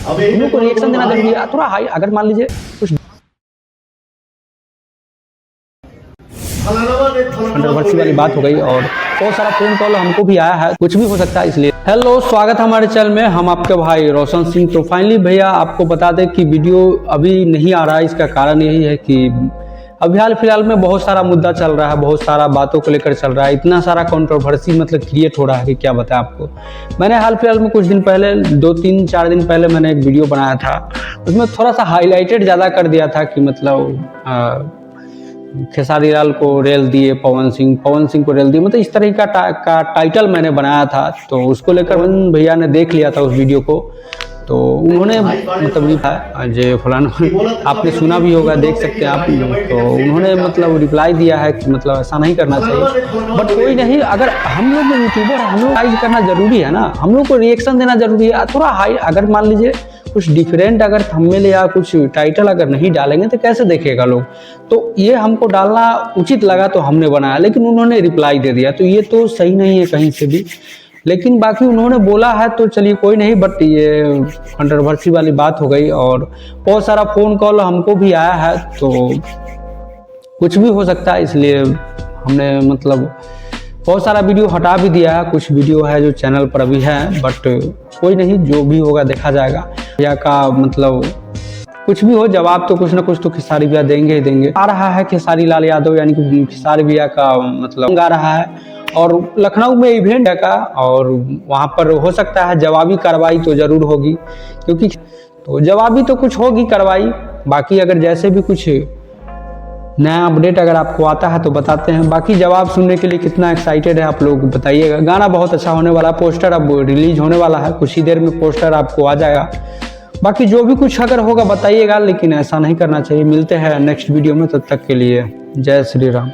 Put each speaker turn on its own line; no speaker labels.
हम लोग को रिएक्शन देना जरूरी है थोड़ा हाई। अगर मान लीजिए कुछ कंट्रोवर्सी वाली बात हो गई और बहुत सारा फोन कॉल हमको भी आया है, कुछ भी हो सकता है इसलिए। हेलो, स्वागत है हमारे चैनल में, हम आपके भाई रोशन सिंह। तो फाइनली भैया आपको बता दें कि वीडियो अभी नहीं आ रहा है, इसका कारण यही है कि अभी हाल फिलहाल में बहुत सारा मुद्दा चल रहा है, बहुत सारा बातों को लेकर चल रहा है, इतना सारा कंट्रोवर्सी मतलब क्रिएट हो रहा है कि क्या बताएं आपको। मैंने हाल फिलहाल में कुछ दिन पहले 2-3-4 दिन पहले मैंने एक वीडियो बनाया था, उसमें थोड़ा सा हाईलाइटेड ज़्यादा कर दिया था कि मतलब खेसारी लाल को रेल दिए, पवन सिंह को रेल दिए, मतलब इस तरह का टाइटल मैंने बनाया था। तो उसको लेकर भैया ने देख लिया था उस वीडियो को, तो उन्होंने मतलब जो फलाना आपने सुना भी होगा, देख सकते हैं आप, तो उन्होंने मतलब रिप्लाई दिया है कि मतलब ऐसा नहीं करना चाहिए। बट कोई नहीं, अगर हम लोग यूट्यूबर हैं, हम लोग लाइक करना जरूरी है ना, हम लोग को रिएक्शन देना जरूरी है थोड़ा हाई। अगर मान लीजिए कुछ डिफरेंट अगर थंबनेल या कुछ टाइटल अगर नहीं डालेंगे तो कैसे देखेगा लोग। तो ये हमको डालना उचित लगा तो हमने बनाया, लेकिन उन्होंने रिप्लाई दे दिया, तो ये तो सही नहीं है कहीं से भी। लेकिन बाकी उन्होंने बोला है तो चलिए कोई नहीं, बट ये कंट्रोवर्सी वाली बात हो गई और बहुत सारा फ़ोन कॉल हमको भी आया है, तो कुछ भी हो सकता है, इसलिए हमने मतलब बहुत सारा वीडियो हटा भी दिया है। कुछ वीडियो है जो चैनल पर अभी है, बट कोई नहीं, जो भी होगा देखा जाएगा। भैया का मतलब कुछ भी हो, जवाब तो कुछ ना कुछ तो खेसारी भैया देंगे ही देंगे। आ रहा है खेसारी लाल यादव यानी कि खेसारी भैया का मतलब आ रहा है, और लखनऊ में इवेंट है का, और वहाँ पर हो सकता है जवाबी कार्रवाई तो ज़रूर होगी, क्योंकि तो जवाबी तो कुछ होगी कार्रवाई। बाकी अगर जैसे भी कुछ नया अपडेट अगर आपको आता है तो बताते हैं। बाकी जवाब सुनने के लिए कितना एक्साइटेड है आप लोग बताइएगा। गाना बहुत अच्छा होने वाला, पोस्टर अब रिलीज होने वाला है, कुछ ही देर में पोस्टर आपको आ जाएगा। बाकी जो भी कुछ अगर होगा बताइएगा, लेकिन ऐसा नहीं करना चाहिए। मिलते हैं नेक्स्ट वीडियो में, तब तक के लिए जय श्री राम।